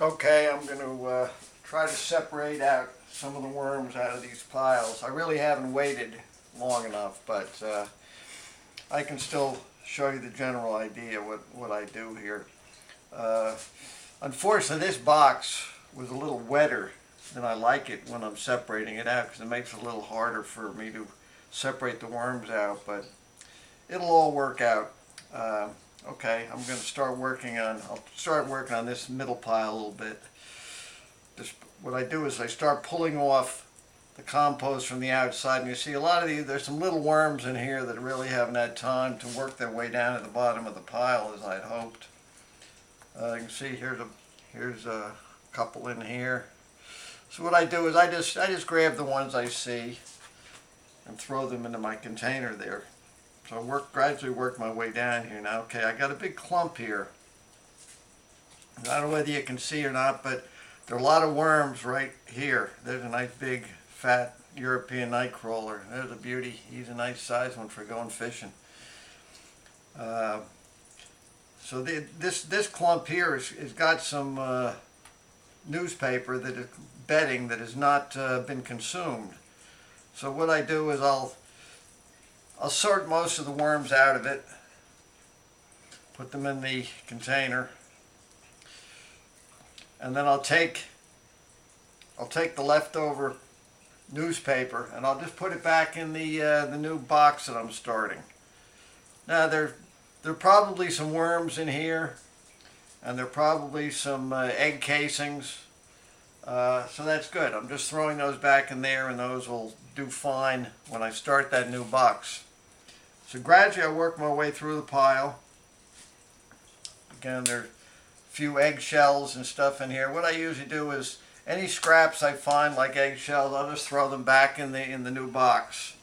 Okay, I'm going to try to separate out some of the worms out of these piles. I really haven't waited long enough, but I can still show you the general idea what I do here. Uh, Unfortunately, this box was a little wetter than I like it when I'm separating it out because it makes it a little harder for me to separate the worms out, but it'll all work out. Uh, okay, I'll start working on this middle pile a little bit. What I do is I start pulling off the compost from the outside, and you see a lot of these, there's some little worms in here that really haven't had time to work their way down to the bottom of the pile as I'd hoped. You can see here's a couple in here. So what I do is I just grab the ones I see and throw them into my container there. So I gradually work my way down here now. Okay, I got a big clump here. I don't know whether you can see or not, but there are a lot of worms right here. There's a nice big fat European nightcrawler. There's a beauty. He's a nice size one for going fishing. This clump here has got some newspaper that is bedding that has not been consumed. So what I do is I'll sort most of the worms out of it, put them in the container, and then I'll take the leftover newspaper and I'll just put it back in the new box that I'm starting. Now there are probably some worms in here, and there are probably some egg casings, so that's good. I'm just throwing those back in there, and those will do fine when I start that new box. So gradually I work my way through the pile. Again, there's a few eggshells and stuff in here. What I usually do is any scraps I find like eggshells, I'll just throw them back in the new box.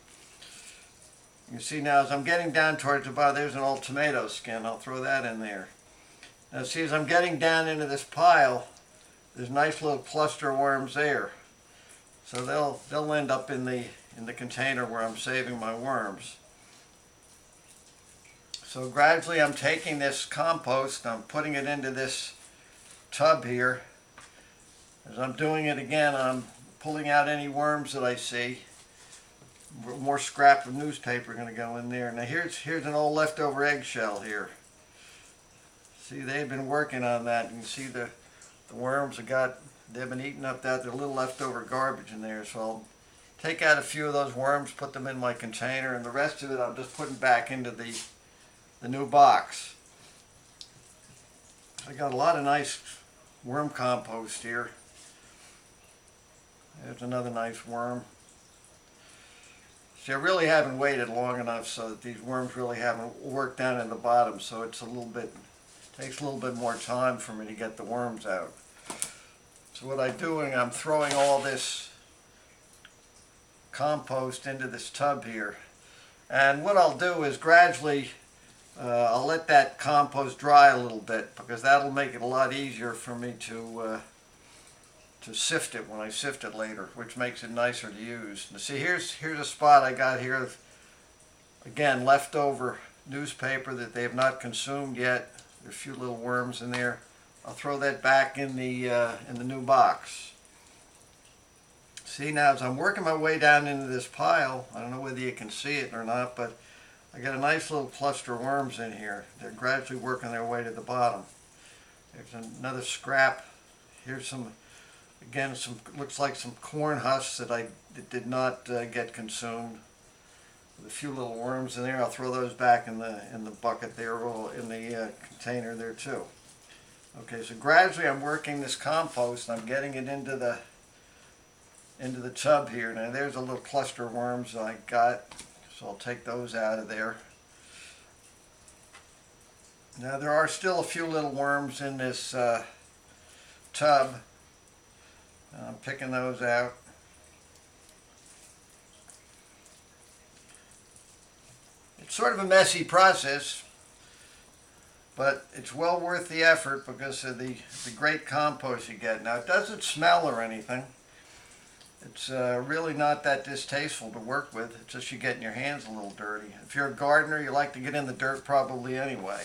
You can see now as I'm getting down towards the bottom, there's an old tomato skin. I'll throw that in there. Now see, as I'm getting down into this pile, there's a nice little cluster of worms there. So they'll end up in the container where I'm saving my worms. So gradually I'm taking this compost, I'm putting it into this tub here. As I'm doing it again, I'm pulling out any worms that I see. More scrap of newspaper going to go in there. Now here's an old leftover eggshell here. See, they've been working on that. You can see the worms they've been eating up that. There's a little leftover garbage in there. So I'll take out a few of those worms, put them in my container, and the rest of it I'm just putting back into the new box. I got a lot of nice worm compost here. There's another nice worm. See, I really haven't waited long enough so that these worms really haven't worked down in the bottom, so takes a little bit more time for me to get the worms out. So what I'm doing, I'm throwing all this compost into this tub here. And what I'll do is gradually I'll let that compost dry a little bit, because that'll make it a lot easier for me to sift it when I sift it later, which makes it nicer to use. Now see, here's a spot I got here. Again, leftover newspaper that they have not consumed yet. There's a few little worms in there. I'll throw that back in the new box. See, now as I'm working my way down into this pile, I don't know whether you can see it or not, but I got a nice little cluster of worms in here. They're gradually working their way to the bottom. There's another scrap. Here's some, again, looks like some corn husks that did not get consumed. With a few little worms in there. I'll throw those back in the bucket there, or in the container there too. Okay, so gradually I'm working this compost, and I'm getting it into the tub here. Now there's a little cluster of worms I got. So I'll take those out of there. Now there are still a few little worms in this tub. I'm picking those out. It's sort of a messy process, but it's well worth the effort because of the great compost you get. Now it doesn't smell or anything. It's really not that distasteful to work with. It's just you getting your hands a little dirty. If you're a gardener, you like to get in the dirt probably anyway.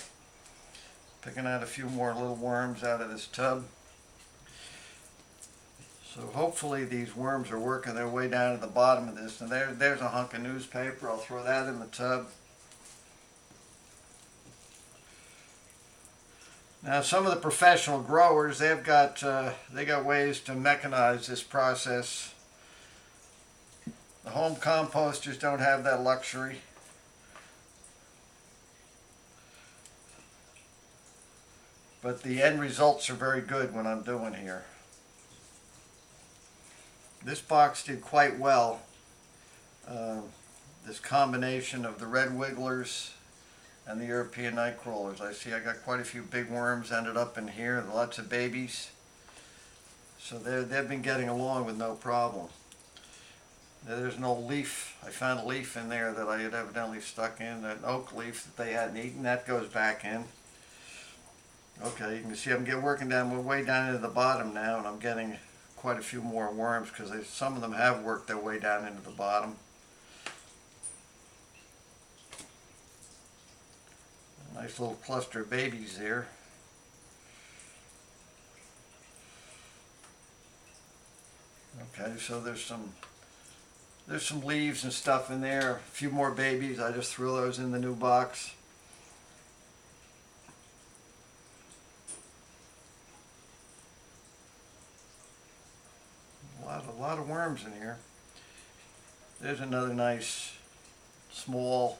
Picking out a few more little worms out of this tub. So hopefully these worms are working their way down to the bottom of this. And there's a hunk of newspaper. I'll throw that in the tub. Now some of the professional growers, they got ways to mechanize this process. The home composters don't have that luxury. But the end results are very good when I'm doing here. This box did quite well. This combination of the red wigglers and the European night crawlers. I see I got quite a few big worms ended up in here, lots of babies. So they've been getting along with no problem. There's an old leaf. I found a leaf in there that I had evidently stuck in, an oak leaf that they hadn't eaten. That goes back in. Okay, you can see I'm working down, we're way down into the bottom now, and I'm getting quite a few more worms because some of them have worked their way down into the bottom. A nice little cluster of babies there. Okay, so there's some leaves and stuff in there. A few more babies. I just threw those in the new box. A lot of worms in here. There's another nice small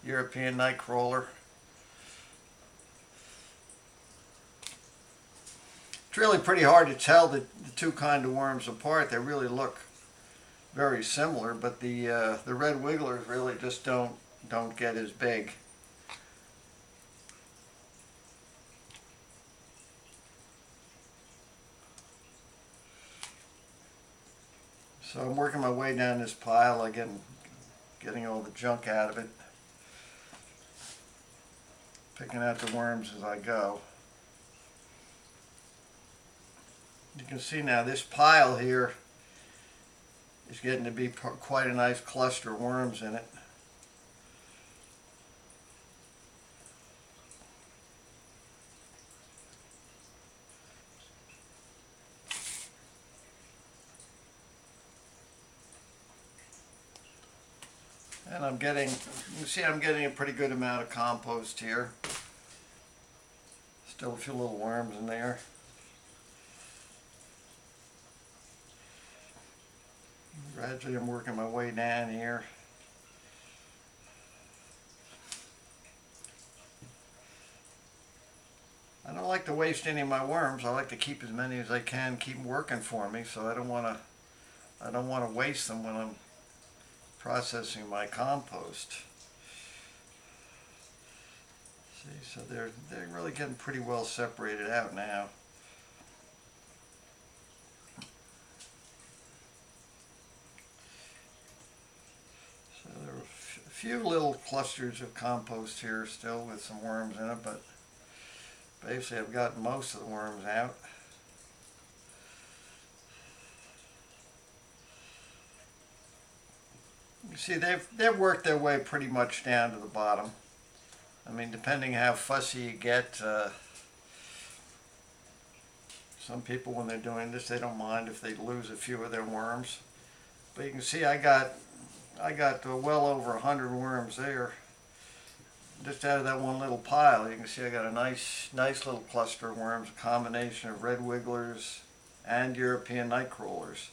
European night crawler. It's really pretty hard to tell the two kind of worms apart. They really look very similar, but the red wigglers really just don't get as big. So I'm working my way down this pile again, getting all the junk out of it, picking out the worms as I go. You can see now this pile here is getting to be quite a nice cluster of worms in it. And you can see I'm getting a pretty good amount of compost here. Still a few little worms in there. Gradually I'm working my way down here. I don't like to waste any of my worms. I like to keep as many as I can, keep them working for me, so I don't want to waste them when I'm processing my compost. See, so they're really getting pretty well separated out now. So there are a few little clusters of compost here still with some worms in it, but basically I've gotten most of the worms out. You see, they've worked their way pretty much down to the bottom. I mean, depending how fussy you get, some people when they're doing this, they don't mind if they lose a few of their worms. But you can see I got well over 100 worms there, just out of that one little pile. You can see I got a nice little cluster of worms, a combination of red wigglers and European night crawlers.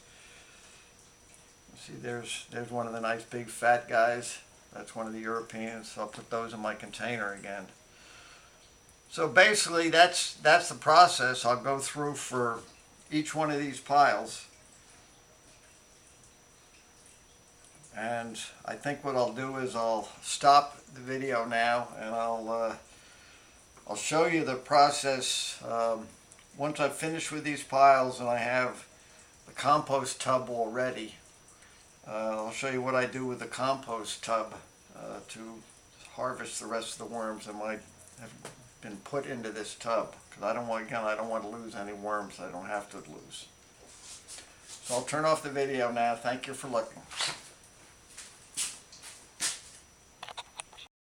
See, there's one of the nice big fat guys. That's one of the Europeans. So I'll put those in my container again. So basically that's the process I'll go through for each one of these piles. And I think what I'll do is I'll stop the video now and I'll show you the process once I've finished with these piles and I have the compost tub all ready. I'll show you what I do with the compost tub to harvest the rest of the worms that might have been put into this tub, because I don't want to lose any worms I don't have to lose. So I'll turn off the video now. Thank you for looking.